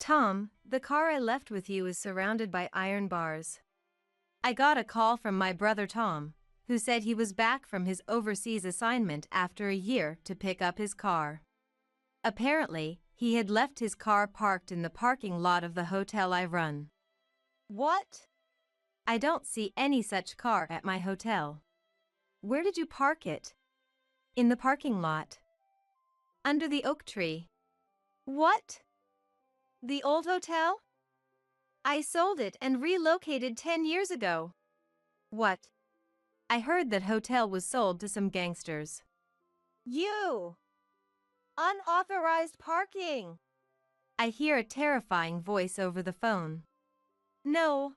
Tom, the car I left with you is surrounded by iron bars. I got a call from my brother Tom, who said he was back from his overseas assignment after a year to pick up his car. Apparently, he had left his car parked in the parking lot of the hotel I run. What? I don't see any such car at my hotel. Where did you park it? In the parking lot. Under the oak tree. What? The old hotel? I sold it and relocated 10 years ago. What? I heard that hotel was sold to some gangsters. You! Unauthorized parking! I hear a terrifying voice over the phone. No,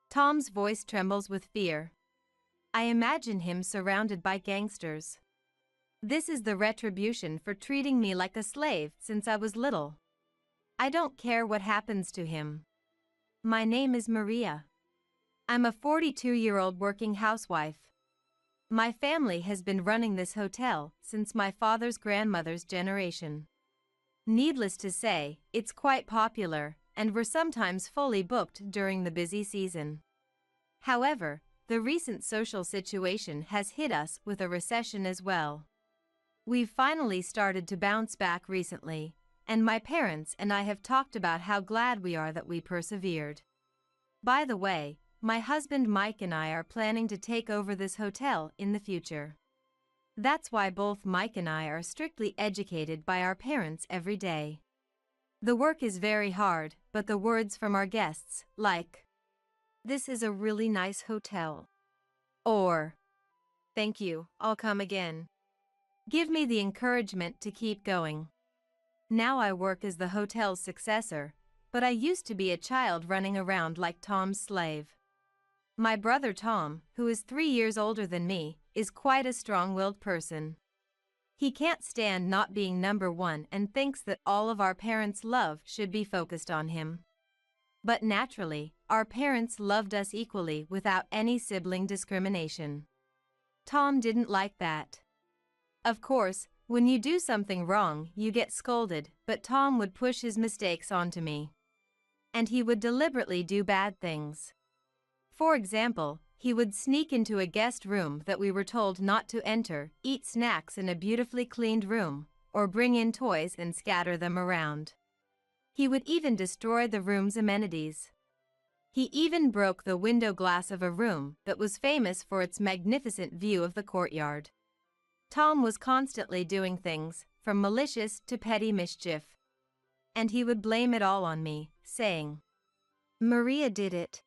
Tom's voice trembles with fear. I imagine him surrounded by gangsters. This is the retribution for treating me like a slave since I was little. I don't care what happens to him. My name is Maria. I'm a 42-year-old working housewife. My family has been running this hotel since my father's grandmother's generation. Needless to say, it's quite popular, and we're sometimes fully booked during the busy season. However, the recent social situation has hit us with a recession as well. We've finally started to bounce back recently, and my parents and I have talked about how glad we are that we persevered. By the way, my husband Mike and I are planning to take over this hotel in the future. That's why both Mike and I are strictly educated by our parents every day. The work is very hard, but the words from our guests, like, "This is a really nice hotel," or, "Thank you, I'll come again," give me the encouragement to keep going. Now I work as the hotel's successor, but I used to be a child running around like Tom's slave. My brother Tom, who is 3 years older than me, is quite a strong-willed person. He can't stand not being number one and thinks that all of our parents' love should be focused on him. But naturally, our parents loved us equally without any sibling discrimination. Tom didn't like that. Of course, when you do something wrong, you get scolded, but Tom would push his mistakes onto me. And he would deliberately do bad things. For example, he would sneak into a guest room that we were told not to enter, eat snacks in a beautifully cleaned room, or bring in toys and scatter them around. He would even destroy the room's amenities. He even broke the window glass of a room that was famous for its magnificent view of the courtyard. Tom was constantly doing things, from malicious to petty mischief. And he would blame it all on me, saying, "Maria did it."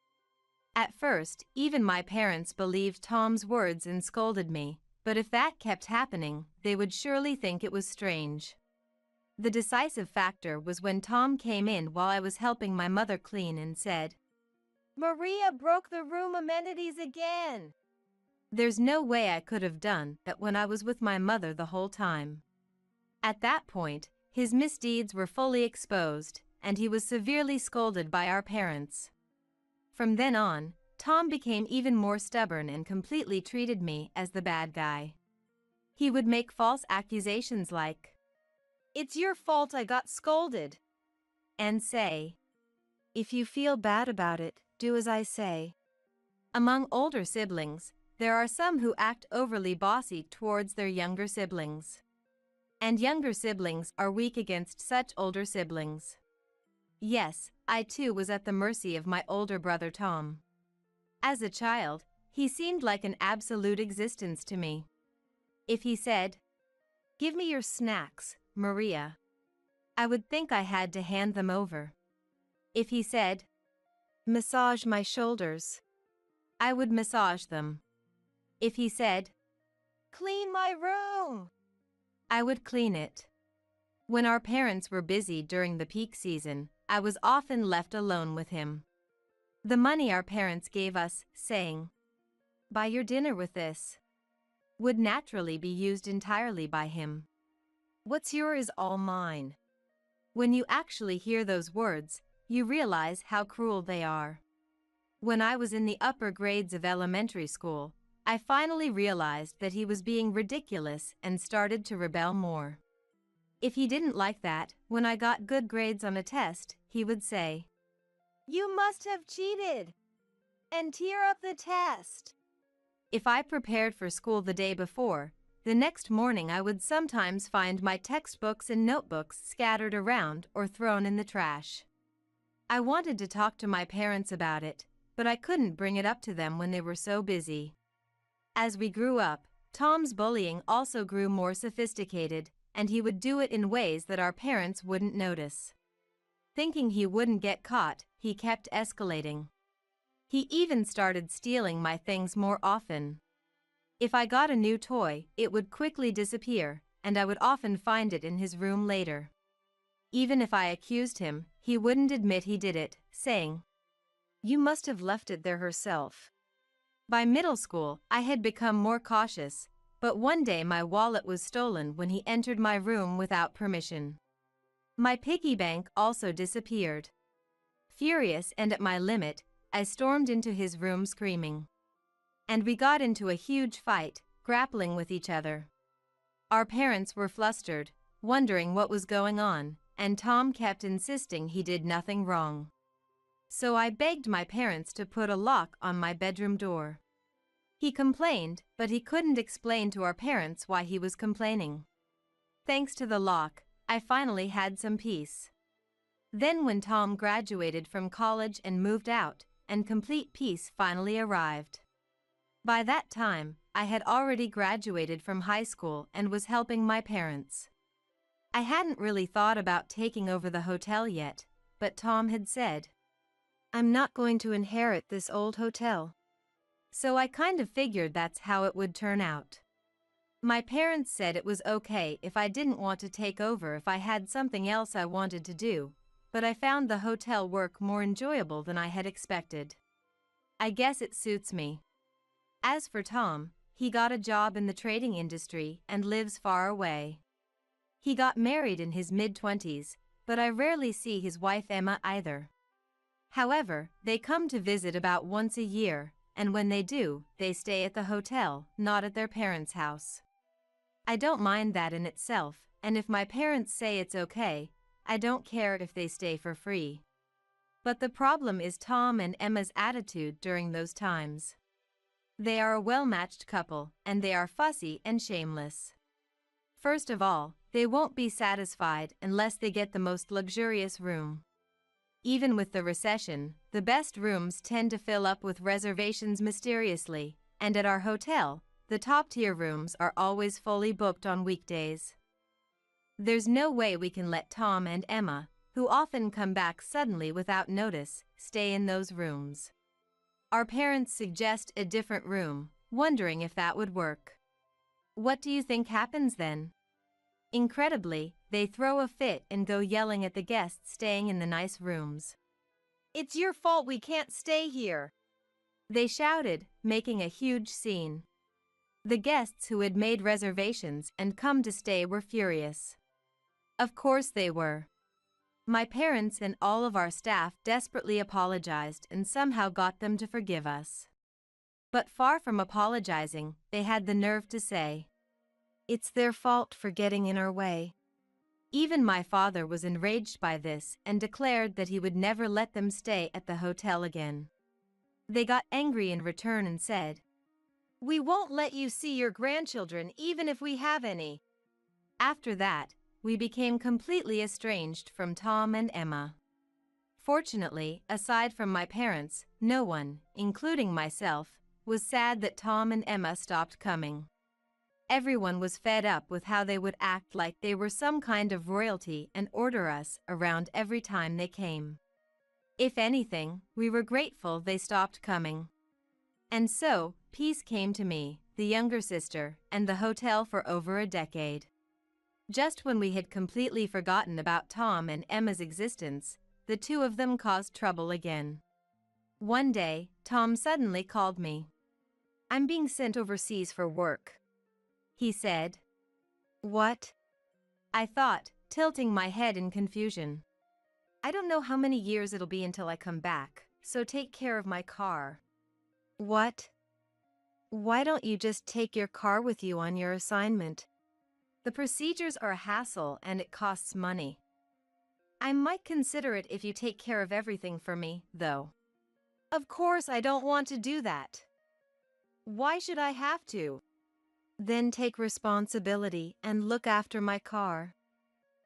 At first, even my parents believed Tom's words and scolded me, but if that kept happening, they would surely think it was strange. The decisive factor was when Tom came in while I was helping my mother clean and said, "Maria broke the room amenities again." There's no way I could have done that when I was with my mother the whole time. At that point, his misdeeds were fully exposed, and he was severely scolded by our parents. From then on, Tom became even more stubborn and completely treated me as the bad guy. He would make false accusations like, "It's your fault I got scolded," and say, "If you feel bad about it, do as I say." Among older siblings, there are some who act overly bossy towards their younger siblings. And younger siblings are weak against such older siblings. Yes, I too was at the mercy of my older brother Tom. As a child, he seemed like an absolute existence to me. If he said, "Give me your snacks, Maria," I would think I had to hand them over. If he said, "Massage my shoulders," I would massage them. If he said, "Clean my room," I would clean it. When our parents were busy during the peak season, I was often left alone with him. The money our parents gave us, saying, "Buy your dinner with this," would naturally be used entirely by him. "What's yours is all mine." When you actually hear those words, you realize how cruel they are. When I was in the upper grades of elementary school, I finally realized that he was being ridiculous and started to rebel more. If he didn't like that, when I got good grades on a test, he would say, "You must have cheated," and tear up the test. If I prepared for school the day before, the next morning I would sometimes find my textbooks and notebooks scattered around or thrown in the trash. I wanted to talk to my parents about it, but I couldn't bring it up to them when they were so busy. As we grew up, Tom's bullying also grew more sophisticated, and he would do it in ways that our parents wouldn't notice. Thinking he wouldn't get caught, he kept escalating. He even started stealing my things more often. If I got a new toy, it would quickly disappear, and I would often find it in his room later. Even if I accused him, he wouldn't admit he did it, saying, "You must have left it there herself." By middle school, I had become more cautious, but one day my wallet was stolen when he entered my room without permission. My piggy bank also disappeared. Furious and at my limit, I stormed into his room screaming. And we got into a huge fight, grappling with each other. Our parents were flustered, wondering what was going on, and Tom kept insisting he did nothing wrong. So I begged my parents to put a lock on my bedroom door. He complained, but he couldn't explain to our parents why he was complaining. Thanks to the lock, I finally had some peace. Then when Tom graduated from college and moved out, and complete peace finally arrived. By that time, I had already graduated from high school and was helping my parents. I hadn't really thought about taking over the hotel yet, but Tom had said, "I'm not going to inherit this old hotel." So I kind of figured that's how it would turn out. My parents said it was okay if I didn't want to take over if I had something else I wanted to do, but I found the hotel work more enjoyable than I had expected. I guess it suits me. As for Tom, he got a job in the trading industry and lives far away. He got married in his mid-20s, but I rarely see his wife Emma either. However, they come to visit about once a year, and when they do, they stay at the hotel, not at their parents' house. I don't mind that in itself, and if my parents say it's okay, I don't care if they stay for free. But the problem is Tom and Emma's attitude during those times. They are a well-matched couple, and they are fussy and shameless. First of all, they won't be satisfied unless they get the most luxurious room. Even with the recession, the best rooms tend to fill up with reservations mysteriously, and at our hotel, the top-tier rooms are always fully booked on weekdays. There's no way we can let Tom and Emma, who often come back suddenly without notice, stay in those rooms. Our parents suggest a different room, wondering if that would work. What do you think happens then? Incredibly, they throw a fit and go yelling at the guests staying in the nice rooms. "It's your fault we can't stay here," they shouted, making a huge scene. The guests who had made reservations and come to stay were furious. Of course they were. My parents and all of our staff desperately apologized and somehow got them to forgive us. But far from apologizing, they had the nerve to say, "It's their fault for getting in our way." Even my father was enraged by this and declared that he would never let them stay at the hotel again. They got angry in return and said, "We won't let you see your grandchildren even if we have any." After that, we became completely estranged from Tom and Emma. Fortunately, aside from my parents, no one, including myself, was sad that Tom and Emma stopped coming. Everyone was fed up with how they would act like they were some kind of royalty and order us around every time they came. If anything, we were grateful they stopped coming. And so, peace came to me, the younger sister, and the hotel for over a decade. Just when we had completely forgotten about Tom and Emma's existence, the two of them caused trouble again. One day, Tom suddenly called me. "I'm being sent overseas for work," he said. "What?" I thought, tilting my head in confusion. "I don't know how many years it'll be until I come back, so take care of my car." "What? Why don't you just take your car with you on your assignment?" The procedures are a hassle and it costs money. I might consider it if you take care of everything for me, though. Of course I don't want to do that. Why should I have to? Then take responsibility and look after my car.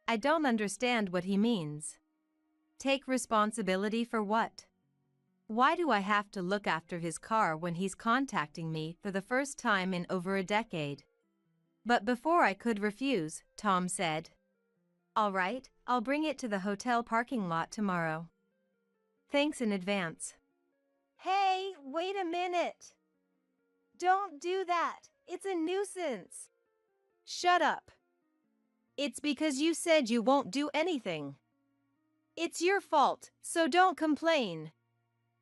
I don't understand what he means. Take responsibility for what? Why do I have to look after his car when he's contacting me for the first time in over a decade? But before I could refuse, Tom said, "All right, I'll bring it to the hotel parking lot tomorrow. Thanks in advance." Hey, wait a minute. Don't do that. It's a nuisance. Shut up. It's because you said you won't do anything. It's your fault, so don't complain.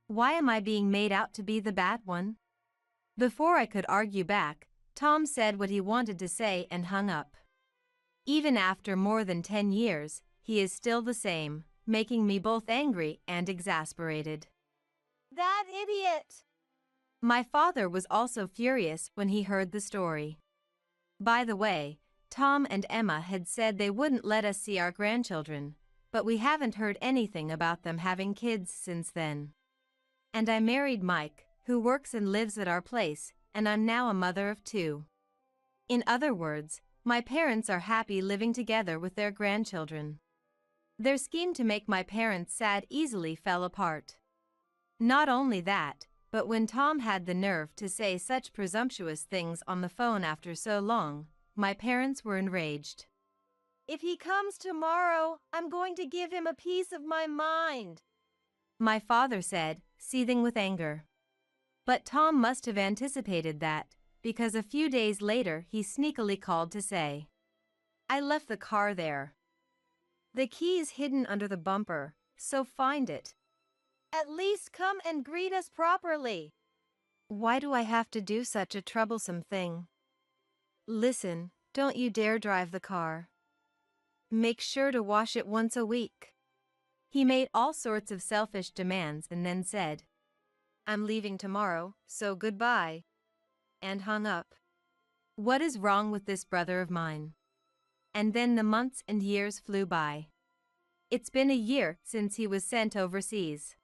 Why am I being made out to be the bad one? Before I could argue back, Tom said what he wanted to say and hung up. Even after more than 10 years, he is still the same, making me both angry and exasperated. That idiot! My father was also furious when he heard the story. By the way, Tom and Emma had said they wouldn't let us see our grandchildren, but we haven't heard anything about them having kids since then. And I married Mike, who works and lives at our place, and I'm now a mother of 2. In other words, my parents are happy living together with their grandchildren. Their scheme to make my parents sad easily fell apart. Not only that, but when Tom had the nerve to say such presumptuous things on the phone after so long, my parents were enraged. If he comes tomorrow, I'm going to give him a piece of my mind, my father said, seething with anger. But Tom must have anticipated that, because a few days later he sneakily called to say, "I left the car there. The key is hidden under the bumper, so find it. At least come and greet us properly." Why do I have to do such a troublesome thing? Listen, don't you dare drive the car. Make sure to wash it once a week. He made all sorts of selfish demands and then said, "I'm leaving tomorrow, so goodbye," and hung up. What is wrong with this brother of mine? And then the months and years flew by. It's been a year since he was sent overseas.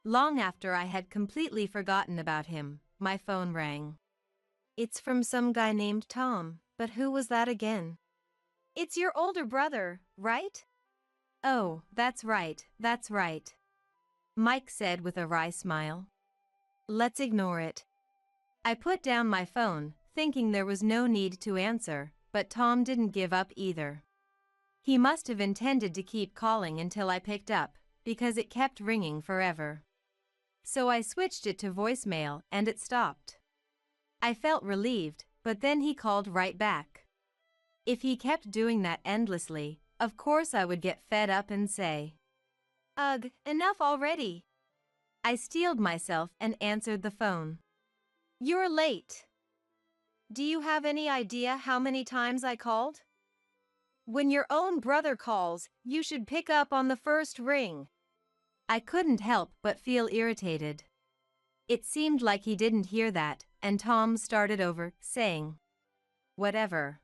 Long after I had completely forgotten about him, my phone rang. It's from some guy named Tom, but who was that again? It's your older brother, right? Oh, that's right, Mike said with a wry smile. Let's ignore it. I put down my phone, thinking there was no need to answer, but Tom didn't give up either. He must have intended to keep calling until I picked up, because it kept ringing forever. So I switched it to voicemail and it stopped. I felt relieved, but then he called right back. If he kept doing that endlessly, of course I would get fed up and say, "Ugh, enough already." I steeled myself and answered the phone. "You're late. Do you have any idea how many times I called? When your own brother calls, you should pick up on the first ring." I couldn't help but feel irritated. It seemed like he didn't hear that, and Tom started over, saying, "Whatever.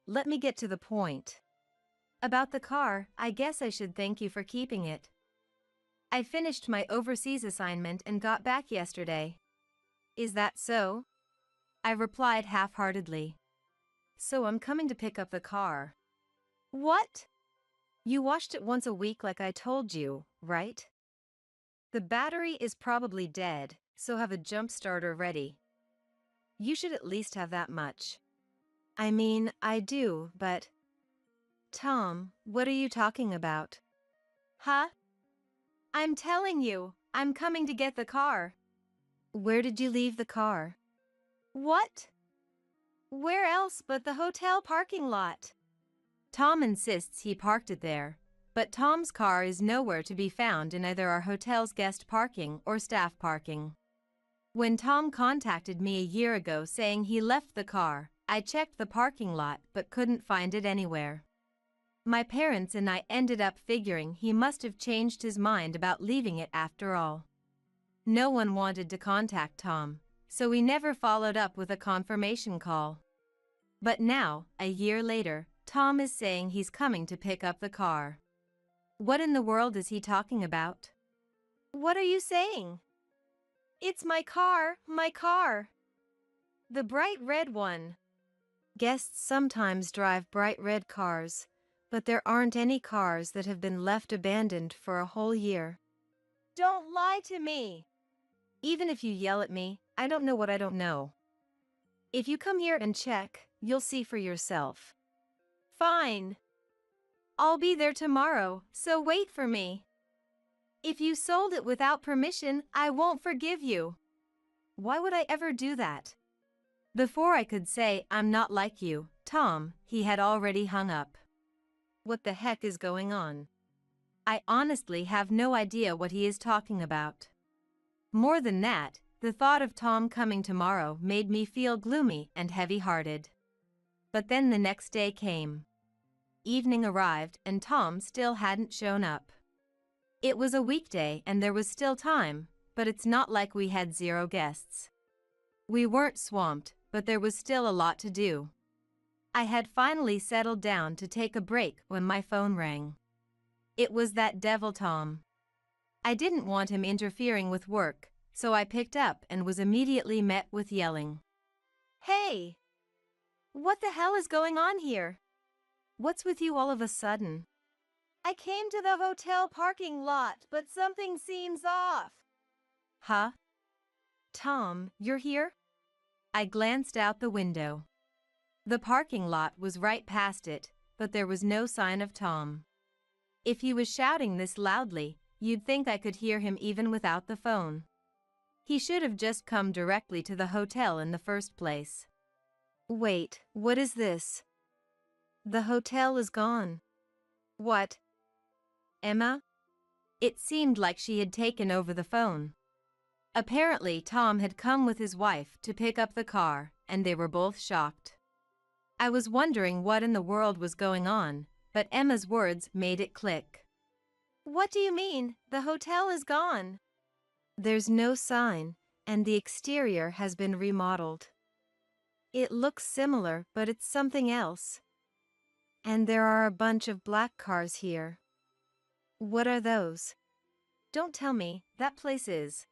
Let me get to the point. About the car, I guess I should thank you for keeping it. I finished my overseas assignment and got back yesterday." "Is that so?" I replied half-heartedly. "So I'm coming to pick up the car." "What? You washed it once a week like I told you, right? The battery is probably dead, so have a jump starter ready. You should at least have that much. I mean, I do, but..." Tom, what are you talking about? Huh? I'm telling you, I'm coming to get the car. Where did you leave the car? What? Where else but the hotel parking lot? Tom insists he parked it there, but Tom's car is nowhere to be found in either our hotel's guest parking or staff parking. When Tom contacted me a year ago saying he left the car, I checked the parking lot but couldn't find it anywhere. My parents and I ended up figuring he must have changed his mind about leaving it after all. No one wanted to contact Tom, so we never followed up with a confirmation call. But now, a year later, Tom is saying he's coming to pick up the car. What in the world is he talking about? What are you saying? It's my car, my car. The bright red one. Guests sometimes drive bright red cars, but there aren't any cars that have been left abandoned for a whole year. Don't lie to me. Even if you yell at me, I don't know what I don't know. If you come here and check, you'll see for yourself. Fine. I'll be there tomorrow, so wait for me. If you sold it without permission, I won't forgive you. Why would I ever do that? Before I could say, I'm not like you, Tom, he had already hung up. What the heck is going on? I honestly have no idea what he is talking about. More than that, the thought of Tom coming tomorrow made me feel gloomy and heavy-hearted. But then the next day came. Evening arrived and Tom still hadn't shown up. It was a weekday and there was still time, but it's not like we had 0 guests. We weren't swamped, but there was still a lot to do. I had finally settled down to take a break when my phone rang. It was that devil Tom. I didn't want him interfering with work, so I picked up and was immediately met with yelling. Hey! What the hell is going on here? What's with you all of a sudden? I came to the hotel parking lot, but something seems off. Huh? Tom, you're here? I glanced out the window. The parking lot was right past it, but there was no sign of Tom. If he was shouting this loudly, you'd think I could hear him even without the phone. He should have just come directly to the hotel in the first place. Wait, what is this? The hotel is gone. What? Emma? It seemed like she had taken over the phone. Apparently, Tom had come with his wife to pick up the car, and they were both shocked. I was wondering what in the world was going on, but Emma's words made it click. What do you mean, the hotel is gone? There's no sign, and the exterior has been remodeled. It looks similar, but it's something else. And there are a bunch of black cars here. What are those? Don't tell me, that place is.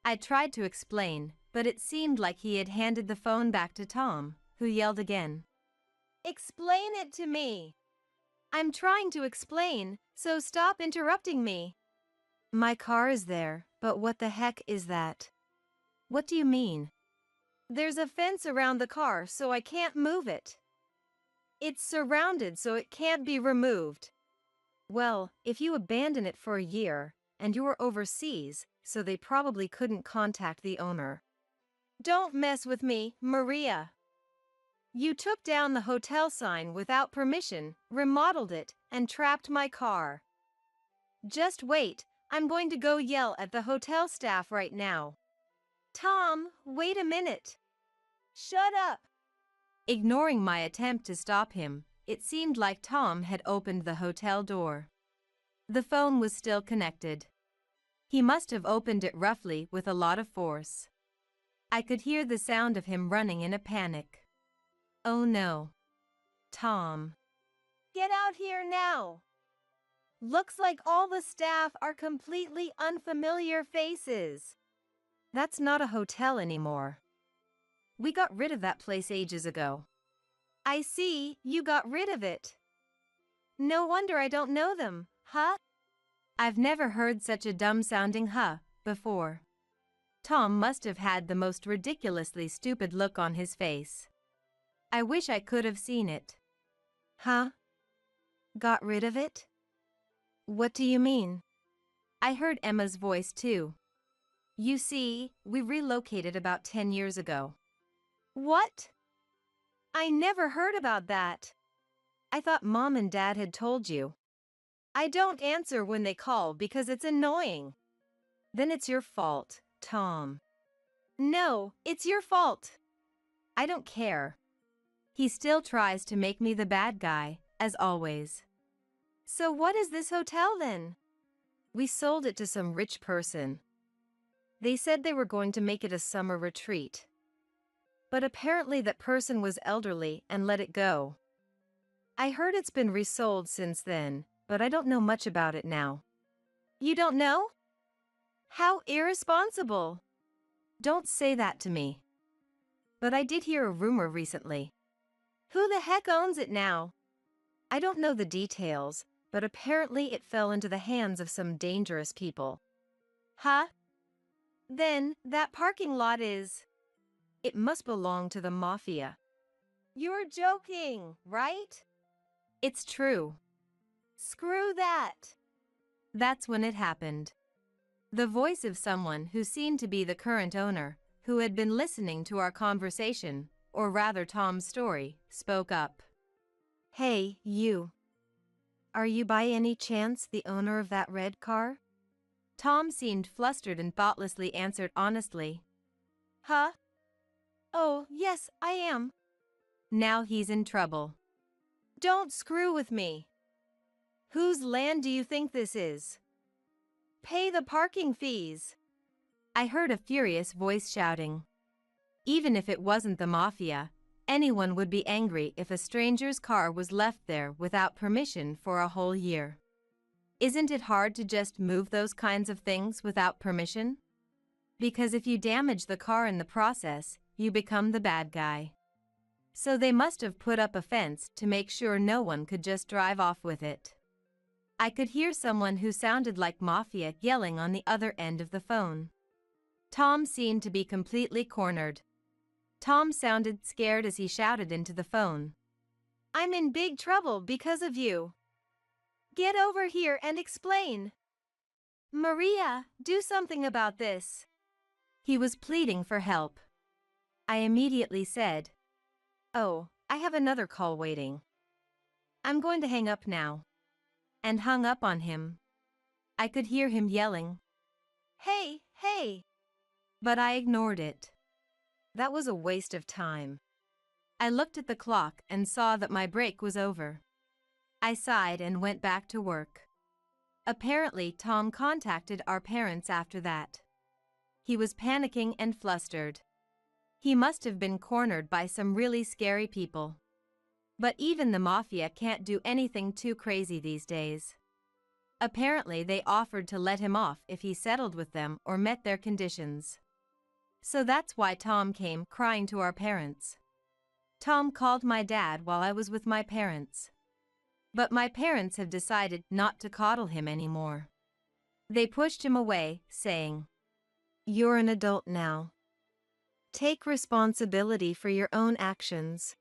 I tried to explain, but it seemed like he had handed the phone back to Tom, who yelled again. Explain it to me. I'm trying to explain, so stop interrupting me. My car is there, but what the heck is that? What do you mean? There's a fence around the car, so I can't move it. It's surrounded so it can't be removed. Well, if you abandon it for a year, and you were overseas, so they probably couldn't contact the owner. Don't mess with me, Maria. You took down the hotel sign without permission, remodeled it, and trapped my car. Just wait, I'm going to go yell at the hotel staff right now. Tom, wait a minute. Shut up. Ignoring my attempt to stop him, it seemed like Tom had opened the hotel door. The phone was still connected. He must have opened it roughly with a lot of force. I could hear the sound of him running in a panic. Oh no. Tom. Get out here now. Looks like all the staff are completely unfamiliar faces. That's not a hotel anymore. We got rid of that place ages ago. I see, you got rid of it. No wonder I don't know them, huh? I've never heard such a dumb-sounding huh before. Tom must have had the most ridiculously stupid look on his face. I wish I could have seen it. Huh? Got rid of it? What do you mean? I heard Emma's voice too. You see, we relocated about 10 years ago. What? I never heard about that. I thought Mom and Dad had told you. I don't answer when they call because it's annoying. Then it's your fault, Tom. No, it's your fault. I don't care. He still tries to make me the bad guy, as always. So what is this hotel then? We sold it to some rich person. They said they were going to make it a summer retreat. but apparently that person was elderly and let it go. I heard it's been resold since then, but I don't know much about it now. You don't know? How irresponsible. Don't say that to me. But I did hear a rumor recently. Who the heck owns it now? I don't know the details, but apparently it fell into the hands of some dangerous people. Huh? Then, that parking lot is... It must belong to the mafia. You're joking, right? It's true. Screw that. That's when it happened. The voice of someone who seemed to be the current owner, who had been listening to our conversation, or rather Tom's story, spoke up. Hey, you. Are you by any chance the owner of that red car? Tom seemed flustered and thoughtlessly answered honestly. Huh? Oh, yes, I am. Now he's in trouble. Don't screw with me. Whose land do you think this is? Pay the parking fees. I heard a furious voice shouting. Even if it wasn't the mafia, anyone would be angry if a stranger's car was left there without permission for a whole year. Isn't it hard to just move those kinds of things without permission? Because if you damage the car in the process, you become the bad guy. So they must have put up a fence to make sure no one could just drive off with it. I could hear someone who sounded like mafia yelling on the other end of the phone. Tom seemed to be completely cornered. Tom sounded scared as he shouted into the phone. I'm in big trouble because of you. Get over here and explain. Maria, do something about this. He was pleading for help. I immediately said, "Oh, I have another call waiting. I'm going to hang up now." And hung up on him. I could hear him yelling, Hey, hey! But I ignored it. That was a waste of time. I looked at the clock and saw that my break was over. I sighed and went back to work. Apparently, Tom contacted our parents after that. He was panicking and flustered. He must have been cornered by some really scary people. But even the mafia can't do anything too crazy these days. Apparently, they offered to let him off if he settled with them or met their conditions. So that's why Tom came crying to our parents. Tom called my dad while I was with my parents. But my parents have decided not to coddle him anymore. They pushed him away, saying, "You're an adult now. Take responsibility for your own actions."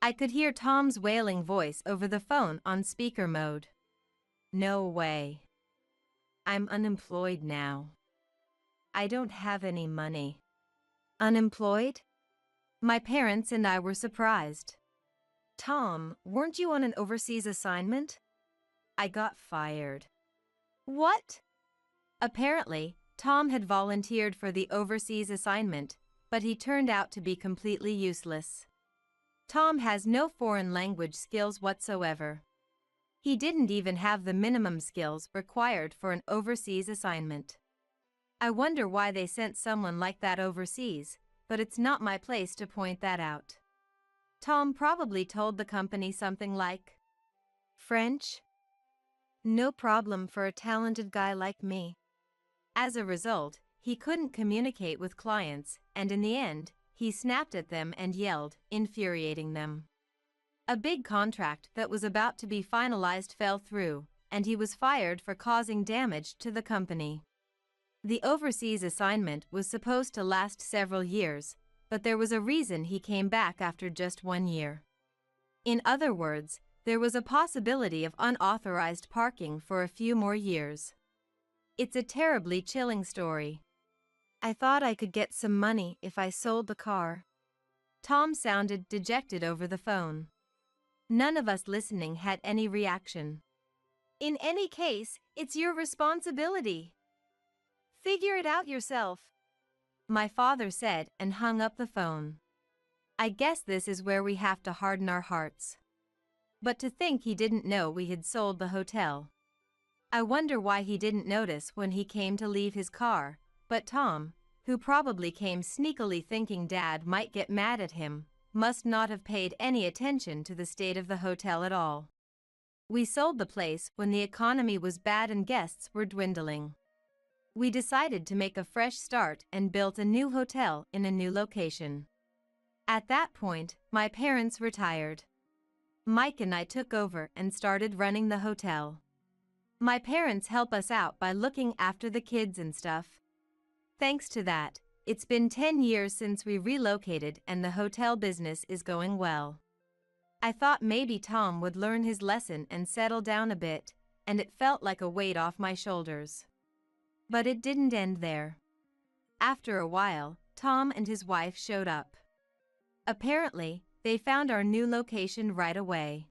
I could hear Tom's wailing voice over the phone on speaker mode. No way. I'm unemployed now. I don't have any money. Unemployed? My parents and I were surprised. Tom, weren't you on an overseas assignment? I got fired. What? Apparently, Tom had volunteered for the overseas assignment, but he turned out to be completely useless. Tom has no foreign language skills whatsoever. He didn't even have the minimum skills required for an overseas assignment. I wonder why they sent someone like that overseas, but it's not my place to point that out. Tom probably told the company something like, "French? No problem for a talented guy like me." As a result, he couldn't communicate with clients, and in the end, he snapped at them and yelled, infuriating them. A big contract that was about to be finalized fell through, and he was fired for causing damage to the company. The overseas assignment was supposed to last several years, but there was a reason he came back after just 1 year. In other words, there was a possibility of unauthorized parking for a few more years. It's a terribly chilling story. I thought I could get some money if I sold the car. Tom sounded dejected over the phone. None of us listening had any reaction. In any case, it's your responsibility. Figure it out yourself. My father said and hung up the phone. I guess this is where we have to harden our hearts. But to think he didn't know we had sold the hotel. I wonder why he didn't notice when he came to leave his car, but Tom, who probably came sneakily thinking Dad might get mad at him, must not have paid any attention to the state of the hotel at all. We sold the place when the economy was bad and guests were dwindling. We decided to make a fresh start and built a new hotel in a new location. At that point, my parents retired. Mike and I took over and started running the hotel. My parents help us out by looking after the kids and stuff. Thanks to that, it's been 10 years since we relocated and the hotel business is going well. I thought maybe Tom would learn his lesson and settle down a bit, and it felt like a weight off my shoulders. But it didn't end there. After a while, Tom and his wife showed up. Apparently, they found our new location right away.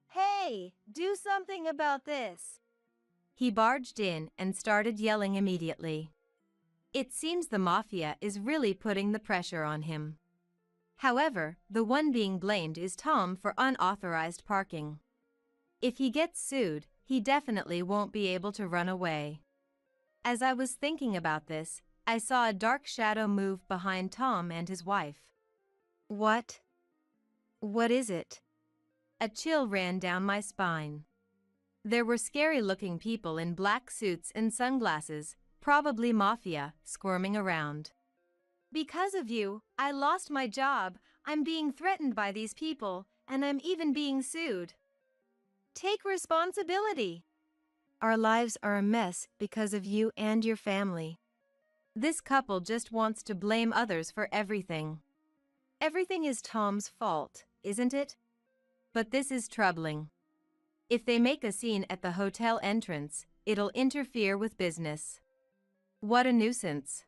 Hey, do something about this. He barged in and started yelling immediately. It seems the mafia is really putting the pressure on him. However, the one being blamed is Tom for unauthorized parking. If he gets sued, he definitely won't be able to run away. As I was thinking about this, I saw a dark shadow move behind Tom and his wife. What? What is it? A chill ran down my spine. There were scary-looking people in black suits and sunglasses, probably mafia, squirming around. Because of you, I lost my job, I'm being threatened by these people, and I'm even being sued. Take responsibility. Our lives are a mess because of you and your family. This couple just wants to blame others for everything. Everything is Tom's fault, isn't it? But this is troubling. If they make a scene at the hotel entrance, it'll interfere with business. What a nuisance.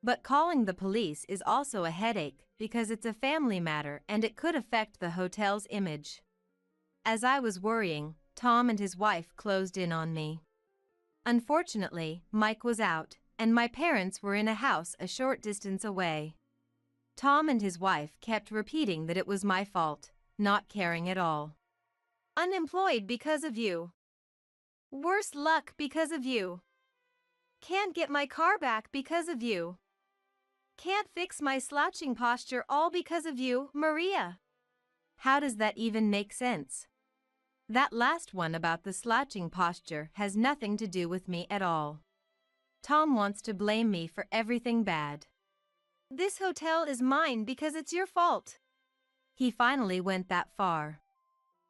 But calling the police is also a headache because it's a family matter and it could affect the hotel's image. As I was worrying, Tom and his wife closed in on me. Unfortunately, Mike was out, and my parents were in a house a short distance away. Tom and his wife kept repeating that it was my fault, not caring at all. Unemployed because of you. Worse luck because of you. Can't get my car back because of you. Can't fix my slouching posture all because of you, Maria. How does that even make sense? That last one about the slouching posture has nothing to do with me at all. Tom wants to blame me for everything bad. This hotel is mine because it's your fault. He finally went that far.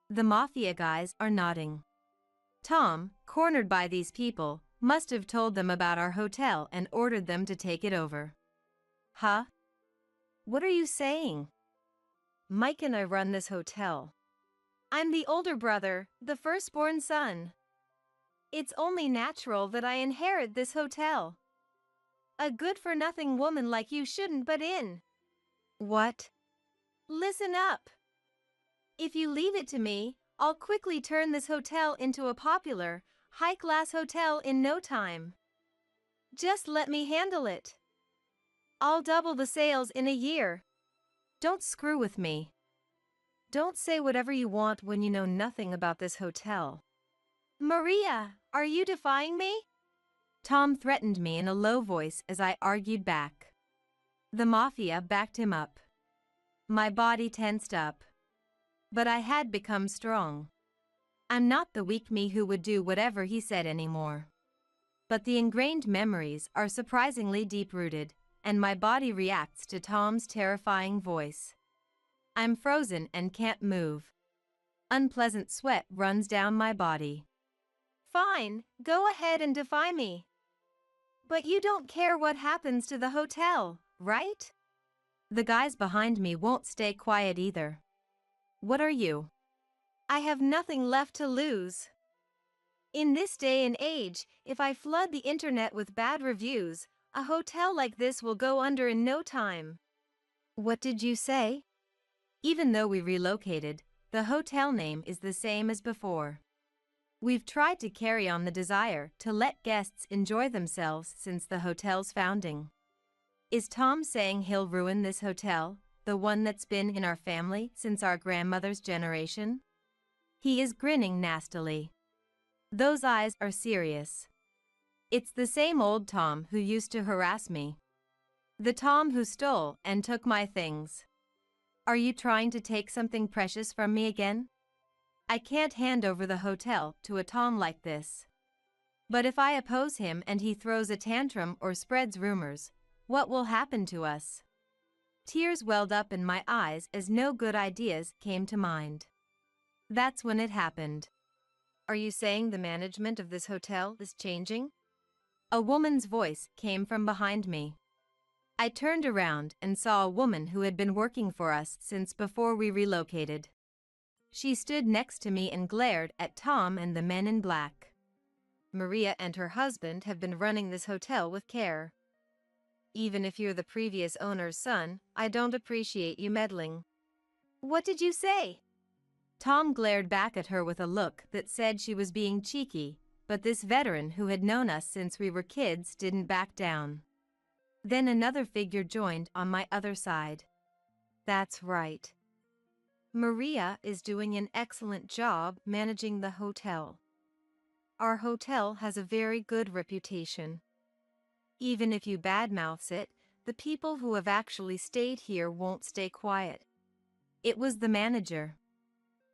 The mafia guys are nodding. Tom, cornered by these people, must have told them about our hotel and ordered them to take it over. Huh? What are you saying? Mike and I run this hotel. I'm the older brother, the firstborn son. It's only natural that I inherit this hotel. A good-for-nothing woman like you shouldn't butt in. What? Listen up. If you leave it to me, I'll quickly turn this hotel into a popular, high-class hotel in no time. Just let me handle it. I'll double the sales in a year. Don't screw with me. Don't say whatever you want when you know nothing about this hotel. Maria, are you defying me? Tom threatened me in a low voice as I argued back. The mafia backed him up. My body tensed up. But I had become strong. I'm not the weak me who would do whatever he said anymore. But the ingrained memories are surprisingly deep-rooted, and my body reacts to Tom's terrifying voice. I'm frozen and can't move. Unpleasant sweat runs down my body. Fine, go ahead and defy me. But you don't care what happens to the hotel, right? The guys behind me won't stay quiet either. What are you? I have nothing left to lose. In this day and age, if I flood the internet with bad reviews, a hotel like this will go under in no time. What did you say? Even though we relocated, the hotel name is the same as before. We've tried to carry on the desire to let guests enjoy themselves since the hotel's founding. Is Tom saying he'll ruin this hotel, the one that's been in our family since our grandmother's generation? He is grinning nastily. Those eyes are serious. It's the same old Tom who used to harass me. The Tom who stole and took my things. Are you trying to take something precious from me again? I can't hand over the hotel to a Tom like this. But if I oppose him and he throws a tantrum or spreads rumors, what will happen to us? Tears welled up in my eyes as no good ideas came to mind. That's when it happened. Are you saying the management of this hotel is changing? A woman's voice came from behind me. I turned around and saw a woman who had been working for us since before we relocated. She stood next to me and glared at Tom and the men in black. Maria and her husband have been running this hotel with care. Even if you're the previous owner's son, I don't appreciate you meddling. What did you say? Tom glared back at her with a look that said she was being cheeky, but this veteran who had known us since we were kids didn't back down. Then another figure joined on my other side. That's right. Maria is doing an excellent job managing the hotel. Our hotel has a very good reputation. Even if you badmouths it, the people who have actually stayed here won't stay quiet. It was the manager.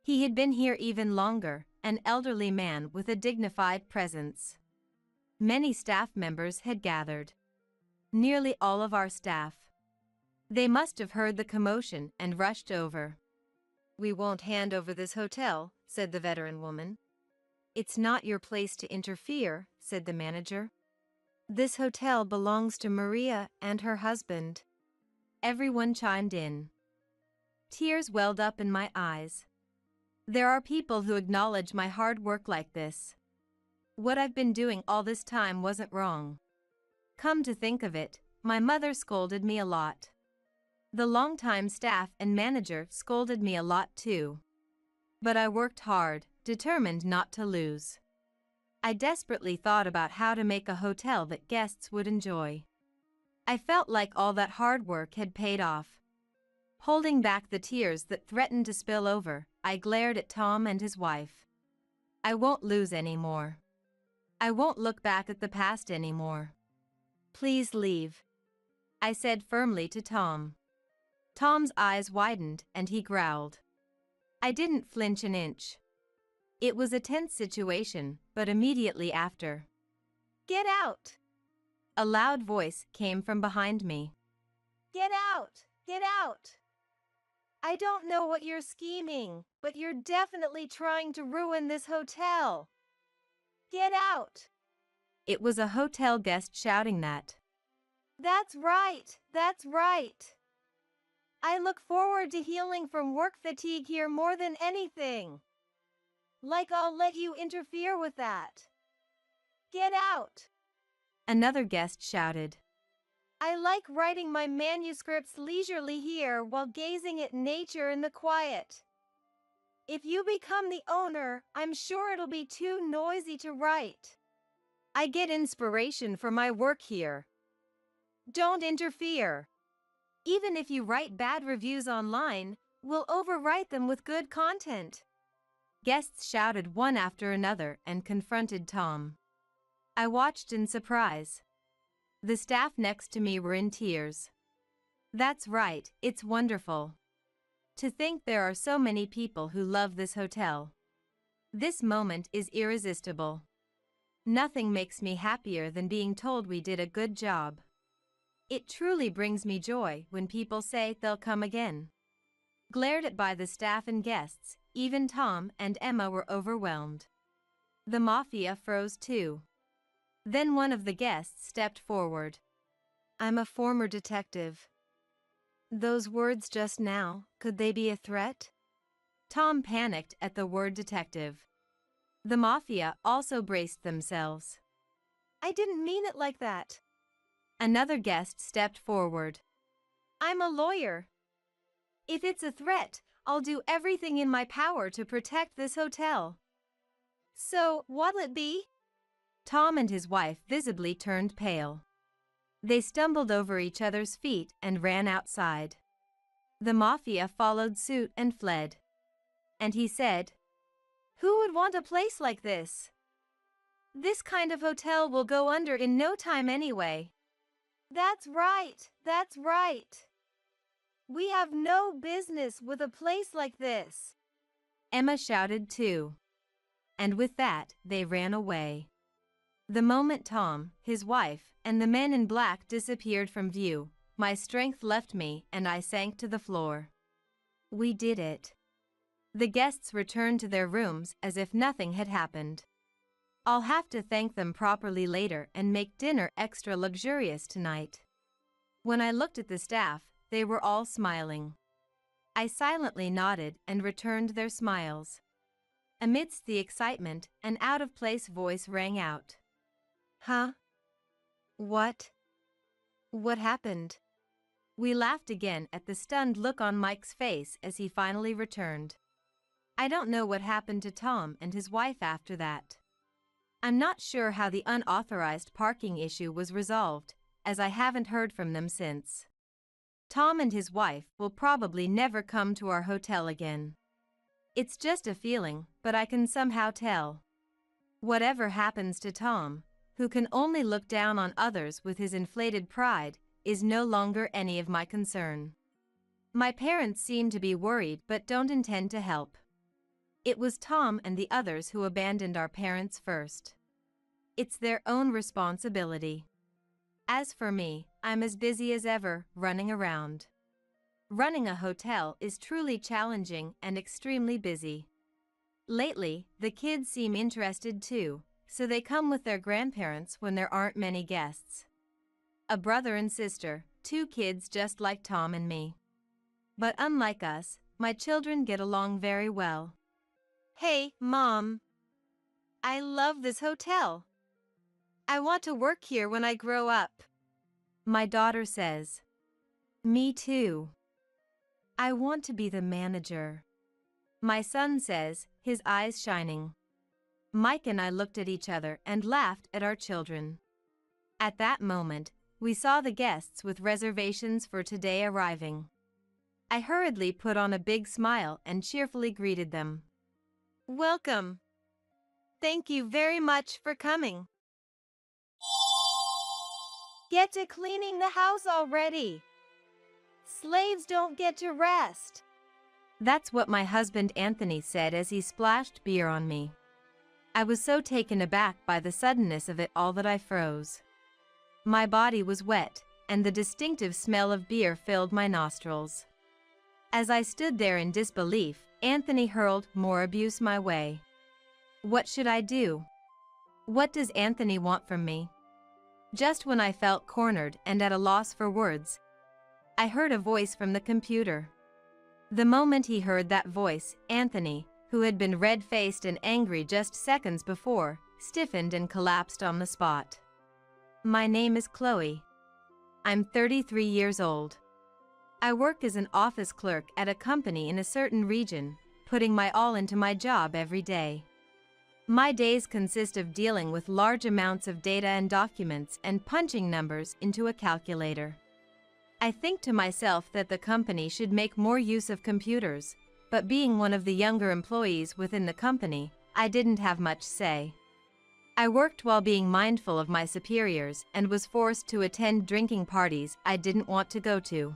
He had been here even longer, an elderly man with a dignified presence. Many staff members had gathered. Nearly all of our staff. They must have heard the commotion and rushed over. We won't hand over this hotel, said the veteran woman. It's not your place to interfere, said the manager. This hotel belongs to Maria and her husband. Everyone chimed in. Tears welled up in my eyes. There are people who acknowledge my hard work like this. What I've been doing all this time wasn't wrong. Come to think of it, my mother scolded me a lot. The longtime staff and manager scolded me a lot too. But I worked hard, determined not to lose. I desperately thought about how to make a hotel that guests would enjoy. I felt like all that hard work had paid off. Holding back the tears that threatened to spill over, I glared at Tom and his wife. I won't lose anymore. I won't look back at the past anymore. Please leave, I said firmly to Tom. Tom's eyes widened and he growled. I didn't flinch an inch. It was a tense situation, but immediately after, Get out! A loud voice came from behind me. Get out! Get out! I don't know what you're scheming, but you're definitely trying to ruin this hotel. Get out! It was a hotel guest shouting that. That's right, that's right. I look forward to healing from work fatigue here more than anything. Like I'll let you interfere with that. Get out! Another guest shouted. I like writing my manuscripts leisurely here while gazing at nature in the quiet. If you become the owner, I'm sure it'll be too noisy to write. I get inspiration from my work here. Don't interfere. Even if you write bad reviews online, we'll overwrite them with good content. Guests shouted one after another and confronted Tom. I watched in surprise. The staff next to me were in tears. That's right, it's wonderful. To think there are so many people who love this hotel. This moment is irresistible. Nothing makes me happier than being told we did a good job. It truly brings me joy when people say they'll come again. Glared at by the staff and guests, even Tom and Emma were overwhelmed. The mafia froze too. Then one of the guests stepped forward. I'm a former detective. Those words just now, could they be a threat? Tom panicked at the word detective. The mafia also braced themselves. I didn't mean it like that. Another guest stepped forward. I'm a lawyer. If it's a threat, I'll do everything in my power to protect this hotel. So, what'll it be? Tom and his wife visibly turned pale. They stumbled over each other's feet and ran outside. The mafia followed suit and fled. And he said, Who would want a place like this? This kind of hotel will go under in no time anyway. That's right, that's right. We have no business with a place like this. Emma shouted too. And with that, they ran away. The moment Tom, his wife, and the men in black disappeared from view, my strength left me and I sank to the floor. We did it. The guests returned to their rooms as if nothing had happened. I'll have to thank them properly later and make dinner extra luxurious tonight. When I looked at the staff, they were all smiling. I silently nodded and returned their smiles. Amidst the excitement, an out-of-place voice rang out. Huh? What? What happened? We laughed again at the stunned look on Mike's face as he finally returned. I don't know what happened to Tom and his wife after that. I'm not sure how the unauthorized parking issue was resolved, as I haven't heard from them since. Tom and his wife will probably never come to our hotel again. It's just a feeling, but I can somehow tell. Whatever happens to Tom, who can only look down on others with his inflated pride, is no longer any of my concern. My parents seem to be worried but don't intend to help. It was Tom and the others who abandoned our parents first. It's their own responsibility. As for me, I'm as busy as ever, running around. Running a hotel is truly challenging and extremely busy. Lately, the kids seem interested too, so they come with their grandparents when there aren't many guests. A brother and sister, 2 kids just like Tom and me. But unlike us, my children get along very well. Hey, Mom. I love this hotel. I want to work here when I grow up. My daughter says. Me too. I want to be the manager. My son says, his eyes shining. Mike and I looked at each other and laughed at our children. At that moment, we saw the guests with reservations for today arriving. I hurriedly put on a big smile and cheerfully greeted them. Welcome. Thank you very much for coming. Get to cleaning the house already. Slaves don't get to rest. That's what my husband Anthony said as he splashed beer on me. I was so taken aback by the suddenness of it all that I froze. My body was wet, and the distinctive smell of beer filled my nostrils. As I stood there in disbelief, Anthony hurled more abuse my way. What should I do? What does Anthony want from me? Just when I felt cornered and at a loss for words, I heard a voice from the computer. The moment he heard that voice, Anthony, who had been red-faced and angry just seconds before, stiffened and collapsed on the spot. My name is Chloe. I'm 33 years old. I work as an office clerk at a company in a certain region, putting my all into my job every day. My days consist of dealing with large amounts of data and documents and punching numbers into a calculator. I think to myself that the company should make more use of computers, but being one of the younger employees within the company, I didn't have much say. I worked while being mindful of my superiors and was forced to attend drinking parties I didn't want to go to.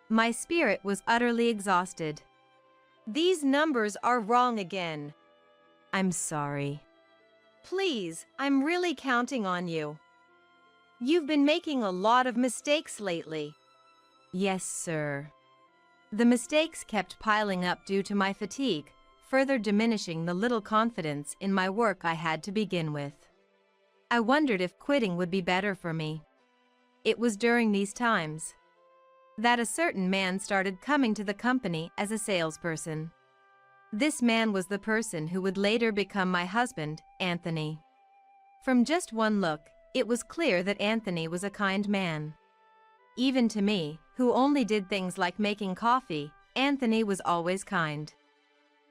My spirit was utterly exhausted. These numbers are wrong again. I'm sorry. Please, I'm really counting on you. You've been making a lot of mistakes lately. Yes, sir. The mistakes kept piling up due to my fatigue, further diminishing the little confidence in my work I had to begin with. I wondered if quitting would be better for me. It was during these times that a certain man started coming to the company as a salesperson. This man was the person who would later become my husband, Anthony. From just one look, it was clear that Anthony was a kind man. Even to me, who only did things like making coffee, Anthony was always kind.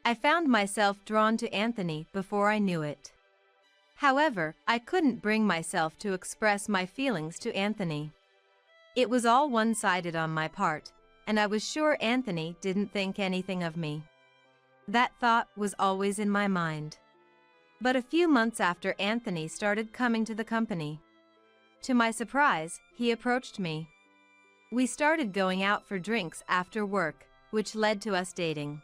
I found myself drawn to Anthony before I knew it. However, I couldn't bring myself to express my feelings to Anthony. It was all one-sided on my part, and I was sure Anthony didn't think anything of me. That thought was always in my mind. But a few months after Anthony started coming to the company, To my surprise, he approached me. We started going out for drinks after work, which led to us dating.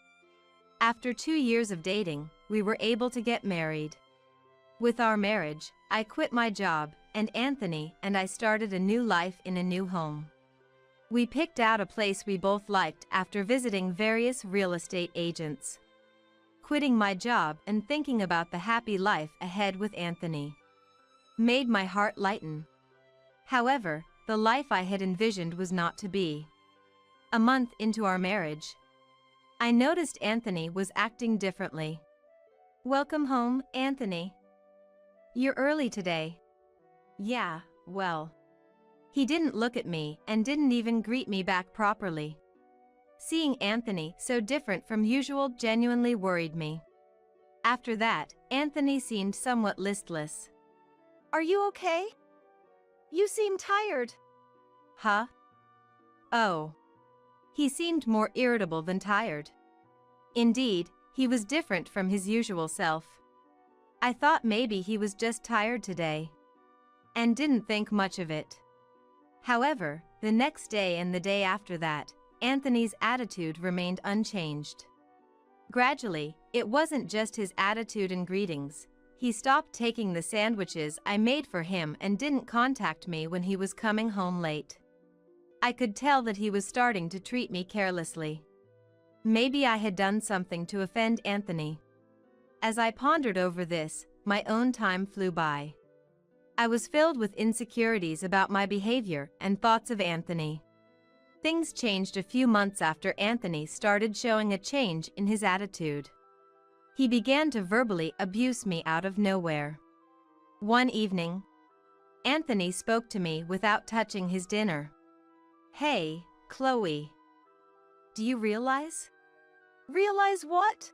After 2 years of dating, we were able to get married. With our marriage, I quit my job, and Anthony and I started a new life in a new home. We picked out a place we both liked after visiting various real estate agents. Quitting my job and thinking about the happy life ahead with Anthony made my heart lighten. However, the life I had envisioned was not to be. A month into our marriage, I noticed Anthony was acting differently. "Welcome home, Anthony. You're early today." "Yeah, well." He didn't look at me and didn't even greet me back properly. Seeing Anthony so different from usual genuinely worried me. After that, Anthony seemed somewhat listless. "Are you okay? You seem tired." "Huh? Oh." He seemed more irritable than tired. Indeed, he was different from his usual self. I thought maybe he was just tired today, and didn't think much of it. However, the next day and the day after that, Anthony's attitude remained unchanged. Gradually, it wasn't just his attitude and greetings. He stopped taking the sandwiches I made for him and didn't contact me when he was coming home late. I could tell that he was starting to treat me carelessly. Maybe I had done something to offend Anthony. As I pondered over this, my own time flew by. I was filled with insecurities about my behavior and thoughts of Anthony. Things changed a few months after Anthony started showing a change in his attitude. He began to verbally abuse me out of nowhere. One evening, Anthony spoke to me without touching his dinner. "Hey, Chloe. Do you realize?" "Realize what?"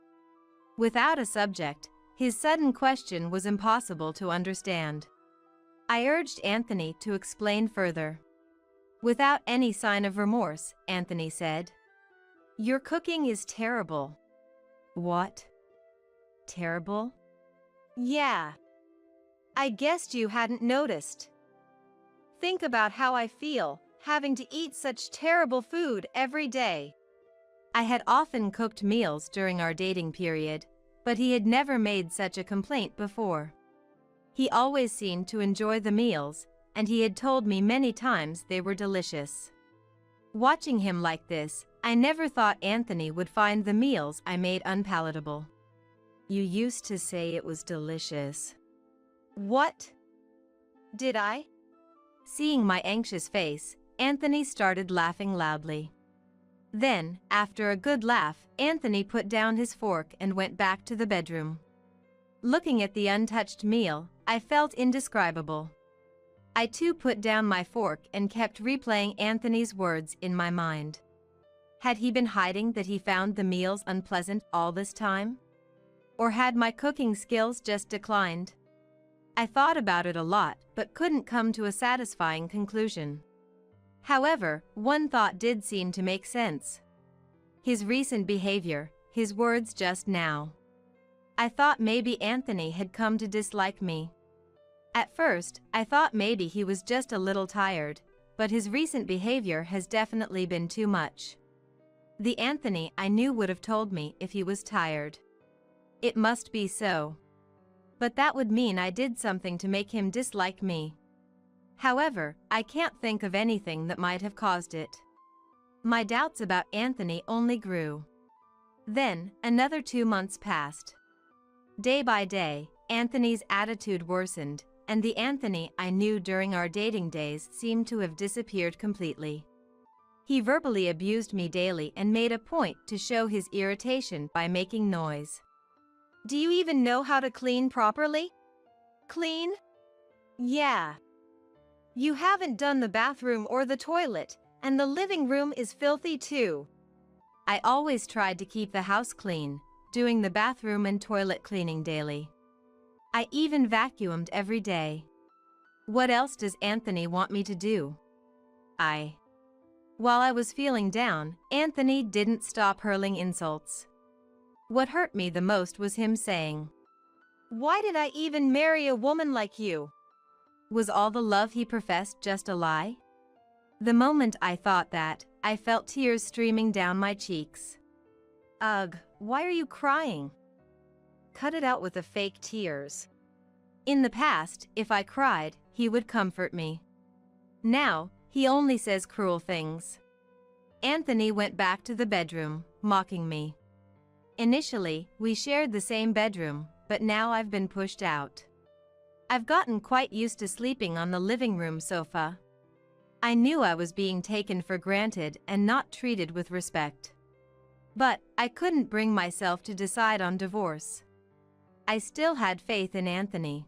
Without a subject, his sudden question was impossible to understand. I urged Anthony to explain further. Without any sign of remorse, Anthony said, "Your cooking is terrible." "What? Terrible?" "Yeah. I guessed you hadn't noticed. Think about how I feel, having to eat such terrible food every day." I had often cooked meals during our dating period, but he had never made such a complaint before. He always seemed to enjoy the meals, and he had told me many times they were delicious. Watching him like this, I never thought Anthony would find the meals I made unpalatable. "You used to say it was delicious." "What? Did I?" Seeing my anxious face, Anthony started laughing loudly. Then, after a good laugh, Anthony put down his fork and went back to the bedroom. Looking at the untouched meal, I felt indescribable. I too put down my fork and kept replaying Anthony's words in my mind. Had he been hiding that he found the meals unpleasant all this time? Or had my cooking skills just declined? I thought about it a lot, but couldn't come to a satisfying conclusion. However, one thought did seem to make sense. His recent behavior, his words just now. I thought maybe Anthony had come to dislike me. At first, I thought maybe he was just a little tired, but his recent behavior has definitely been too much. The Anthony I knew would have told me if he was tired. It must be so. But that would mean I did something to make him dislike me. However, I can't think of anything that might have caused it. My doubts about Anthony only grew. Then, another 2 months passed. Day by day, Anthony's attitude worsened, and the Anthony I knew during our dating days seemed to have disappeared completely. He verbally abused me daily and made a point to show his irritation by making noise. "Do you even know how to clean properly?" "Clean? Yeah. You haven't done the bathroom or the toilet, and the living room is filthy too." I always tried to keep the house clean, doing the bathroom and toilet cleaning daily. I even vacuumed every day. What else does Anthony want me to do? While I was feeling down, Anthony didn't stop hurling insults. What hurt me the most was him saying, "Why did I even marry a woman like you?" Was all the love he professed just a lie? The moment I thought that, I felt tears streaming down my cheeks. Ugh, why are you crying? Cut it out with the fake tears. In the past, if I cried, he would comfort me. Now, he only says cruel things. Anthony went back to the bedroom, mocking me. Initially, we shared the same bedroom, but now I've been pushed out. I've gotten quite used to sleeping on the living room sofa. I knew I was being taken for granted and not treated with respect. But I couldn't bring myself to decide on divorce. I still had faith in Anthony.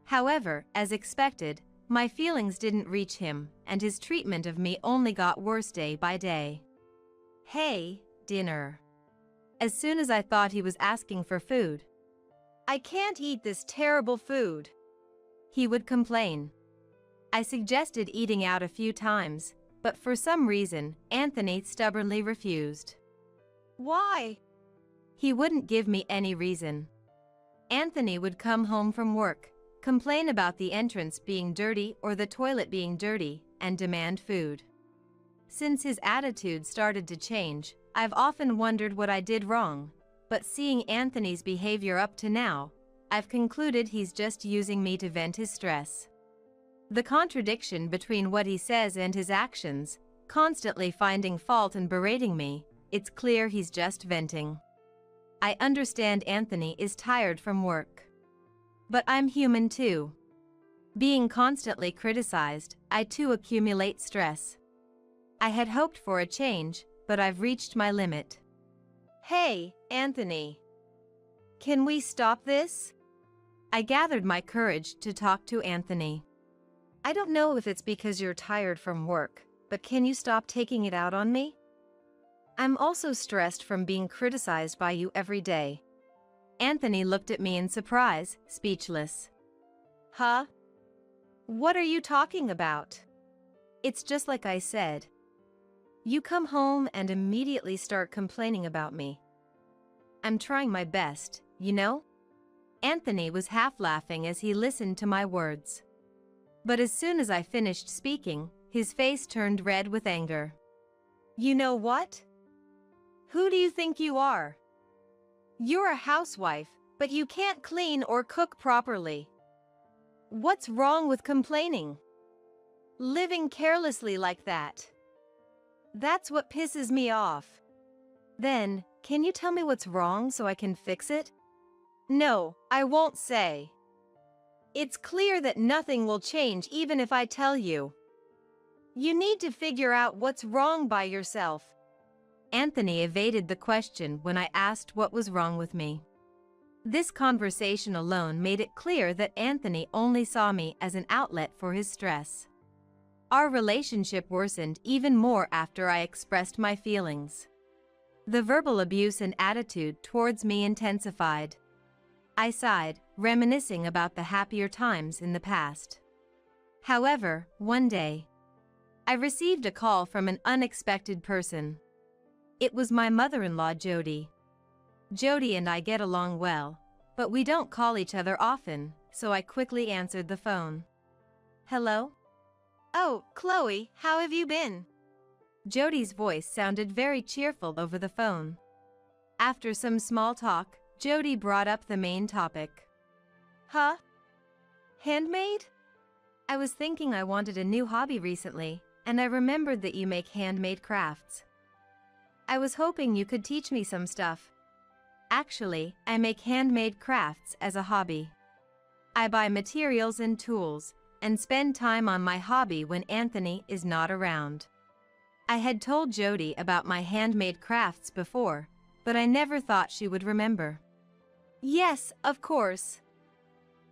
However, as expected, my feelings didn't reach him, and his treatment of me only got worse day by day. Hey, dinner. As soon as I thought he was asking for food. I can't eat this terrible food, he would complain. I suggested eating out a few times, but for some reason, Anthony stubbornly refused. Why? He wouldn't give me any reason. Anthony would come home from work, complain about the entrance being dirty or the toilet being dirty, and demand food. Since his attitude started to change, I've often wondered what I did wrong, but seeing Anthony's behavior up to now, I've concluded he's just using me to vent his stress. The contradiction between what he says and his actions, constantly finding fault and berating me, it's clear he's just venting. I understand Anthony is tired from work. But I'm human too. Being constantly criticized, I too accumulate stress. I had hoped for a change, but I've reached my limit. Hey, Anthony. Can we stop this? I gathered my courage to talk to Anthony. I don't know if it's because you're tired from work, but can you stop taking it out on me? I'm also stressed from being criticized by you every day. Anthony looked at me in surprise, speechless. Huh? What are you talking about? It's just like I said. You come home and immediately start complaining about me. I'm trying my best, you know? Anthony was half laughing as he listened to my words. But as soon as I finished speaking, his face turned red with anger. You know what? Who do you think you are? You're a housewife, but you can't clean or cook properly. What's wrong with complaining? Living carelessly like that. That's what pisses me off. Then, can you tell me what's wrong so I can fix it? No, I won't say. It's clear that nothing will change even if I tell you. You need to figure out what's wrong by yourself. Anthony evaded the question when I asked what was wrong with me. This conversation alone made it clear that Anthony only saw me as an outlet for his stress. Our relationship worsened even more after I expressed my feelings. The verbal abuse and attitude towards me intensified. I sighed, reminiscing about the happier times in the past. However, one day, I received a call from an unexpected person. It was my mother-in-law, Jody. Jody and I get along well, but we don't call each other often, so I quickly answered the phone. Hello? Oh, Chloe, how have you been? Jody's voice sounded very cheerful over the phone. After some small talk, Jody brought up the main topic. Huh? Handmade? I was thinking I wanted a new hobby recently, and I remembered that you make handmade crafts. I was hoping you could teach me some stuff. Actually, I make handmade crafts as a hobby. I buy materials and tools, and spend time on my hobby when Anthony is not around. I had told Jody about my handmade crafts before, but I never thought she would remember. Yes, of course.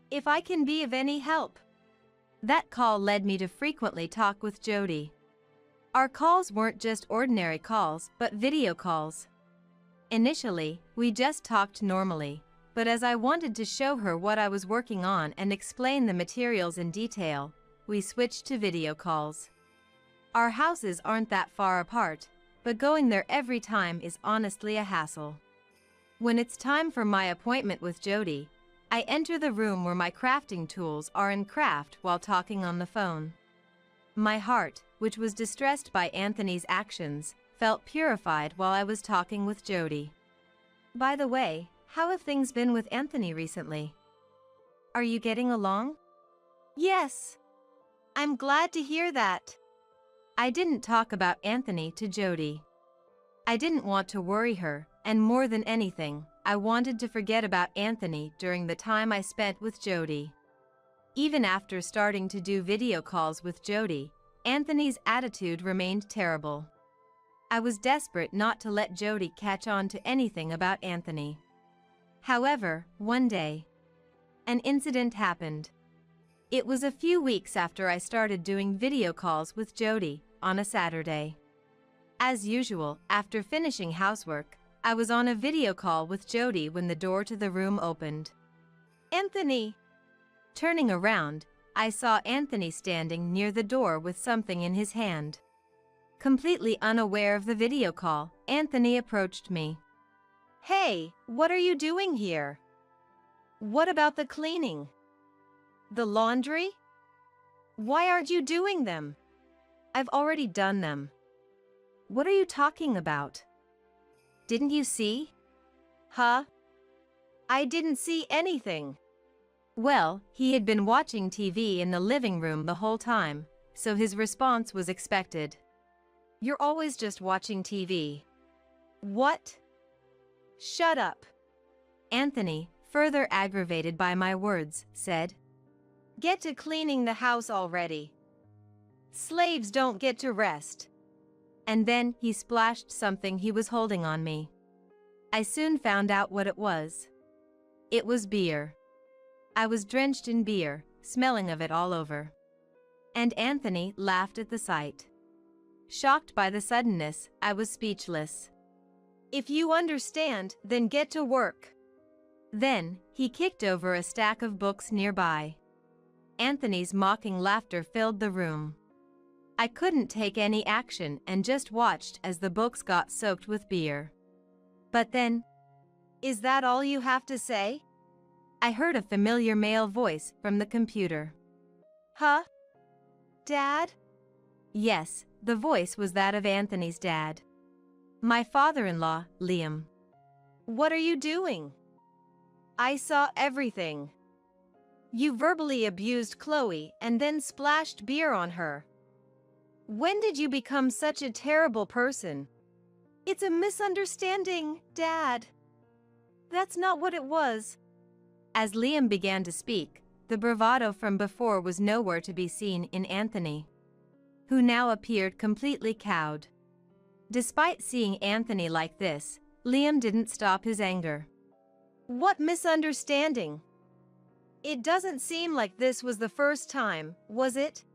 If I can be of any help. That call led me to frequently talk with Jody. Our calls weren't just ordinary calls, but video calls. Initially, we just talked normally, but as I wanted to show her what I was working on and explain the materials in detail, we switched to video calls. Our houses aren't that far apart, but going there every time is honestly a hassle. When it's time for my appointment with Jody, I enter the room where my crafting tools are and craft while talking on the phone. My heart, which was distressed by Anthony's actions, felt purified while I was talking with Jody. By the way, how have things been with Anthony recently? Are you getting along? Yes. I'm glad to hear that. I didn't talk about Anthony to Jody. I didn't want to worry her, and more than anything, I wanted to forget about Anthony during the time I spent with Jody. Even after starting to do video calls with Jody, Anthony's attitude remained terrible. I was desperate not to let Jody catch on to anything about Anthony. However, one day, an incident happened. It was a few weeks after I started doing video calls with Jody on a Saturday. As usual, after finishing housework, I was on a video call with Jody when the door to the room opened. Anthony! Turning around, I saw Anthony standing near the door with something in his hand. Completely unaware of the video call, Anthony approached me. Hey, what are you doing here? What about the cleaning? The laundry? Why aren't you doing them? I've already done them. What are you talking about? Didn't you see? Huh? I didn't see anything. Well, he had been watching TV in the living room the whole time, so his response was expected. You're always just watching TV. What? Shut up. Anthony, further aggravated by my words, said, Get to cleaning the house already. Slaves don't get to rest. And then he splashed something he was holding on me. I soon found out what it was. It was beer. I was drenched in beer, smelling of it all over. And Anthony laughed at the sight. Shocked by the suddenness, I was speechless. If you understand, then get to work. Then, he kicked over a stack of books nearby. Anthony's mocking laughter filled the room. I couldn't take any action and just watched as the books got soaked with beer. But then, Is that all you have to say? I heard a familiar male voice from the computer. Huh? Dad? Yes, the voice was that of Anthony's dad. My father-in-law, Liam. What are you doing? I saw everything. You verbally abused Chloe and then splashed beer on her. When did you become such a terrible person? It's a misunderstanding, Dad. That's not what it was. As Liam began to speak, the bravado from before was nowhere to be seen in Anthony, who now appeared completely cowed. Despite seeing Anthony like this, Liam didn't stop his anger. What misunderstanding? It doesn't seem like this was the first time, was it?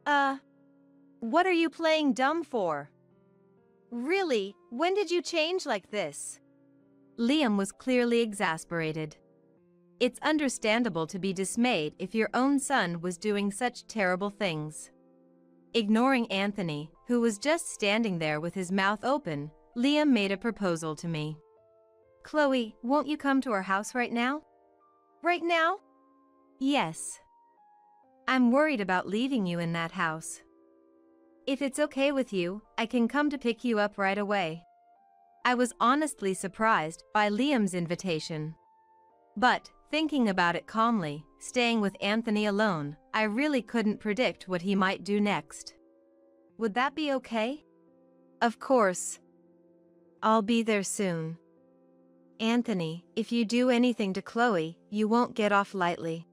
What are you playing dumb for? Really, when did you change like this? Liam was clearly exasperated. It's understandable to be dismayed if your own son was doing such terrible things. Ignoring Anthony, who was just standing there with his mouth open, Liam made a proposal to me. Chloe, won't you come to our house right now? Right now? Yes. I'm worried about leaving you in that house. If it's okay with you, I can come to pick you up right away. I was honestly surprised by Liam's invitation. But, thinking about it calmly, staying with Anthony alone, I really couldn't predict what he might do next. Would that be okay? Of course. I'll be there soon. Anthony, if you do anything to Chloe, you won't get off lightly.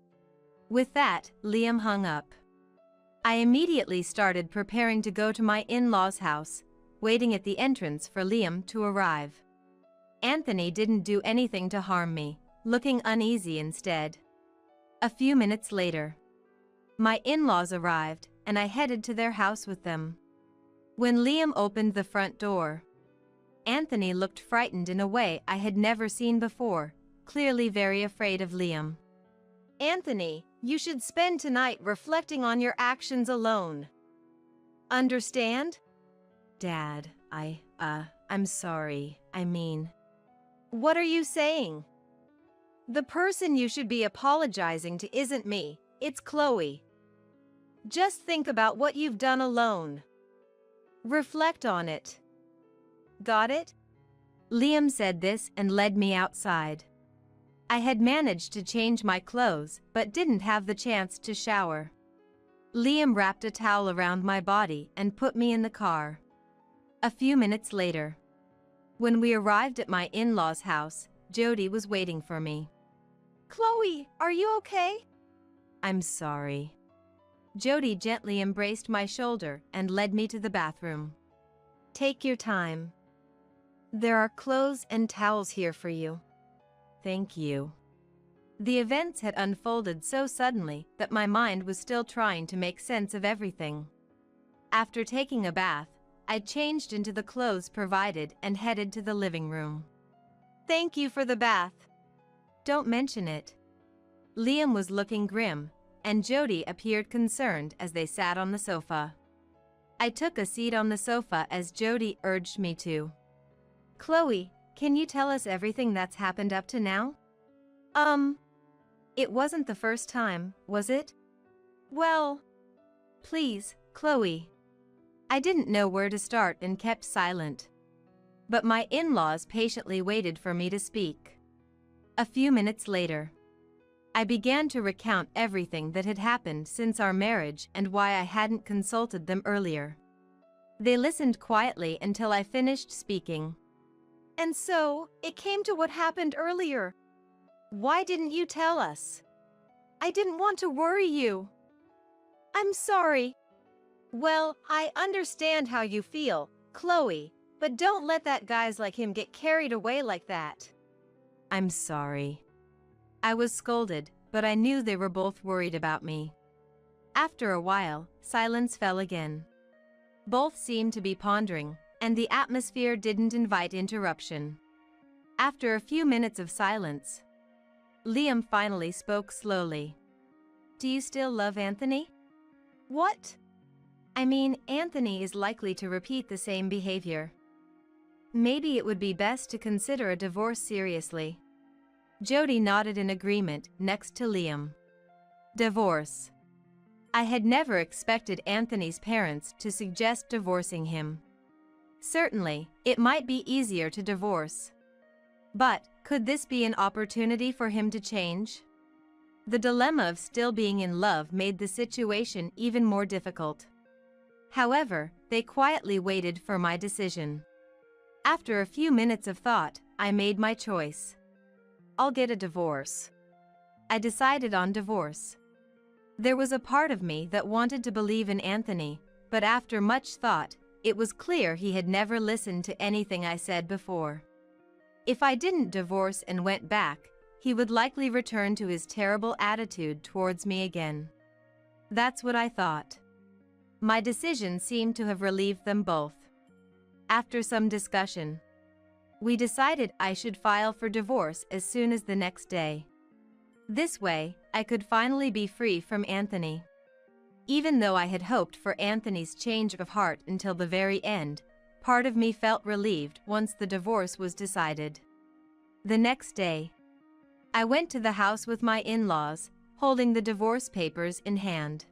With that, Liam hung up. I immediately started preparing to go to my in-laws' house, waiting at the entrance for Liam to arrive. Anthony didn't do anything to harm me, looking uneasy instead. A few minutes later, my in-laws arrived, and I headed to their house with them. When Liam opened the front door, Anthony looked frightened in a way I had never seen before, clearly very afraid of Liam. Anthony, you should spend tonight reflecting on your actions alone. Understand? Dad, I'm sorry. What are you saying? The person you should be apologizing to isn't me, it's Chloe. Just think about what you've done alone. Reflect on it. Got it? Liam said this and led me outside. I had managed to change my clothes but didn't have the chance to shower. Liam wrapped a towel around my body and put me in the car. A few minutes later, when we arrived at my in-laws' house, Jody was waiting for me. Chloe, are you okay? I'm sorry. Jody gently embraced my shoulder and led me to the bathroom. Take your time. There are clothes and towels here for you. Thank you. The events had unfolded so suddenly that my mind was still trying to make sense of everything. After taking a bath, I changed into the clothes provided and headed to the living room. Thank you for the bath. Don't mention it. Liam was looking grim, and Jody appeared concerned as they sat on the sofa. I took a seat on the sofa as Jody urged me to. Chloe, can you tell us everything that's happened up to now? It wasn't the first time, was it? Well, please, Chloe. I didn't know where to start and kept silent. But my in-laws patiently waited for me to speak. A few minutes later, I began to recount everything that had happened since our marriage and why I hadn't consulted them earlier. They listened quietly until I finished speaking. And so, it came to what happened earlier. Why didn't you tell us? I didn't want to worry you. I'm sorry. Well, I understand how you feel, Chloe, but don't let that guys like him get carried away like that. I'm sorry. I was scolded, but I knew they were both worried about me. After a while, silence fell again. Both seemed to be pondering, and the atmosphere didn't invite interruption. After a few minutes of silence, Liam finally spoke slowly. Do you still love Anthony? What? I mean, Anthony is likely to repeat the same behavior. Maybe it would be best to consider a divorce seriously. Jody nodded in agreement next to Liam. Divorce. I had never expected Anthony's parents to suggest divorcing him. Certainly, it might be easier to divorce. But, could this be an opportunity for him to change? The dilemma of still being in love made the situation even more difficult. However, they quietly waited for my decision. After a few minutes of thought, I made my choice. I'll get a divorce. I decided on divorce. There was a part of me that wanted to believe in Anthony, but after much thought, it was clear he had never listened to anything I said before. If I didn't divorce and went back, he would likely return to his terrible attitude towards me again. That's what I thought. My decision seemed to have relieved them both. After some discussion, we decided I should file for divorce as soon as the next day. This way, I could finally be free from Anthony. Even though I had hoped for Anthony's change of heart until the very end, part of me felt relieved once the divorce was decided. The next day, I went to the house with my in-laws, holding the divorce papers in hand.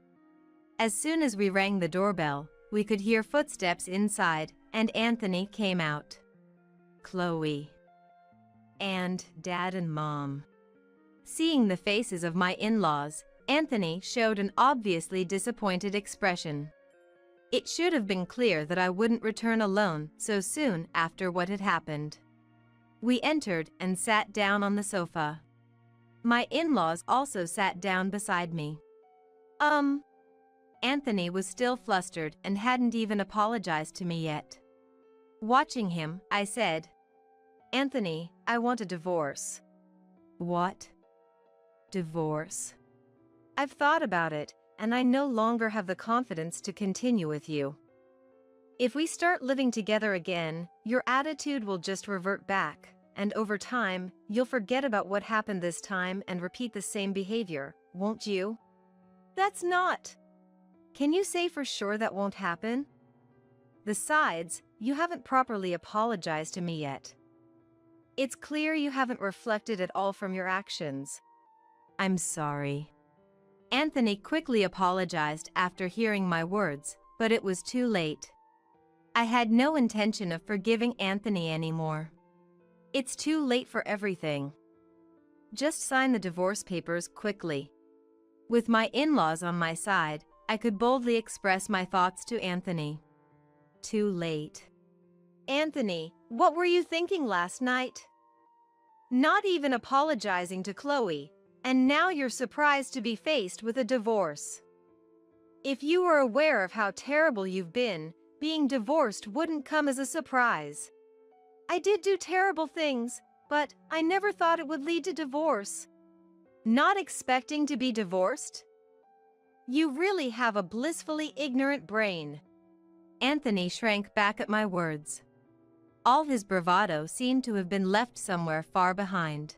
As soon as we rang the doorbell, we could hear footsteps inside, and Anthony came out. Chloe. And Dad and Mom. Seeing the faces of my in-laws, Anthony showed an obviously disappointed expression. It should have been clear that I wouldn't return alone so soon after what had happened. We entered and sat down on the sofa. My in-laws also sat down beside me. Anthony was still flustered and hadn't even apologized to me yet. Watching him, I said, Anthony, I want a divorce. What? Divorce? I've thought about it, and I no longer have the confidence to continue with you. If we start living together again, your attitude will just revert back, and over time, you'll forget about what happened this time and repeat the same behavior, won't you? That's not. Can you say for sure that won't happen? Besides, you haven't properly apologized to me yet. It's clear you haven't reflected at all from your actions. I'm sorry. Anthony quickly apologized after hearing my words, but it was too late. I had no intention of forgiving Anthony anymore. It's too late for everything. Just sign the divorce papers quickly. With my in-laws on my side, I could boldly express my thoughts to Anthony. Too late. Anthony, what were you thinking last night? Not even apologizing to Chloe, and now you're surprised to be faced with a divorce. If you were aware of how terrible you've been, being divorced wouldn't come as a surprise. I did do terrible things, but I never thought it would lead to divorce. Not expecting to be divorced? You really have a blissfully ignorant brain. Anthony shrank back at my words. All his bravado seemed to have been left somewhere far behind.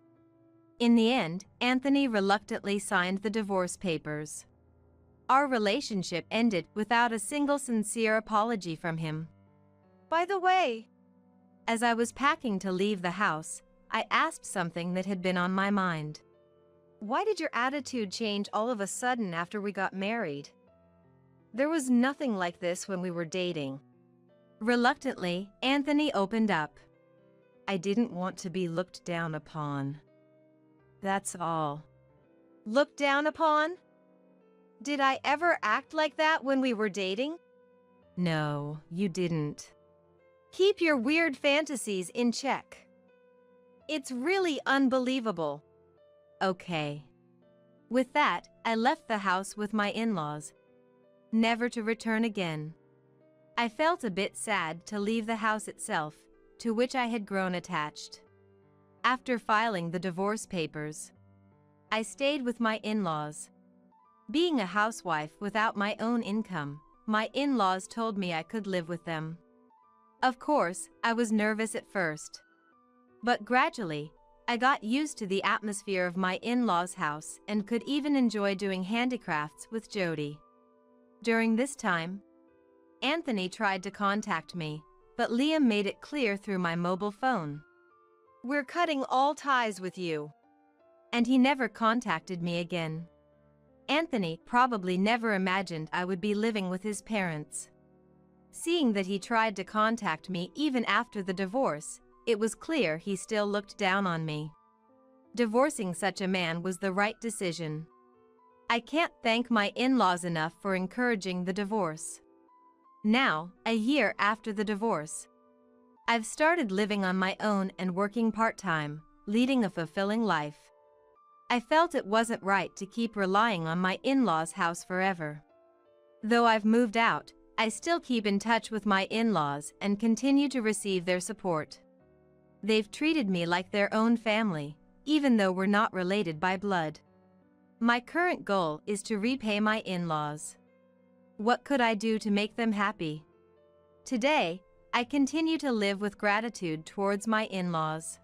In the end, Anthony reluctantly signed the divorce papers. Our relationship ended without a single sincere apology from him. By the way, as I was packing to leave the house, I asked something that had been on my mind. Why did your attitude change all of a sudden after we got married? There was nothing like this when we were dating. Reluctantly, Anthony opened up. I didn't want to be looked down upon. That's all. Looked down upon? Did I ever act like that when we were dating? No, you didn't. Keep your weird fantasies in check. It's really unbelievable. Okay. With that, I left the house with my in-laws, never to return again. I felt a bit sad to leave the house itself, to which I had grown attached. After filing the divorce papers, I stayed with my in-laws. Being a housewife without my own income, my in-laws told me I could live with them. Of course, I was nervous at first. But gradually, I got used to the atmosphere of my in-laws' house and could even enjoy doing handicrafts with Jody. During this time, Anthony tried to contact me, but Liam made it clear through my mobile phone. We're cutting all ties with you. And he never contacted me again. Anthony probably never imagined I would be living with his parents. Seeing that he tried to contact me even after the divorce, it was clear he still looked down on me. Divorcing such a man was the right decision. I can't thank my in-laws enough for encouraging the divorce. Now, a year after the divorce, I've started living on my own and working part-time, leading a fulfilling life. I felt it wasn't right to keep relying on my in-laws' house forever. Though I've moved out, I still keep in touch with my in-laws and continue to receive their support. They've treated me like their own family, even though we're not related by blood. My current goal is to repay my in-laws. What could I do to make them happy? Today, I continue to live with gratitude towards my in-laws.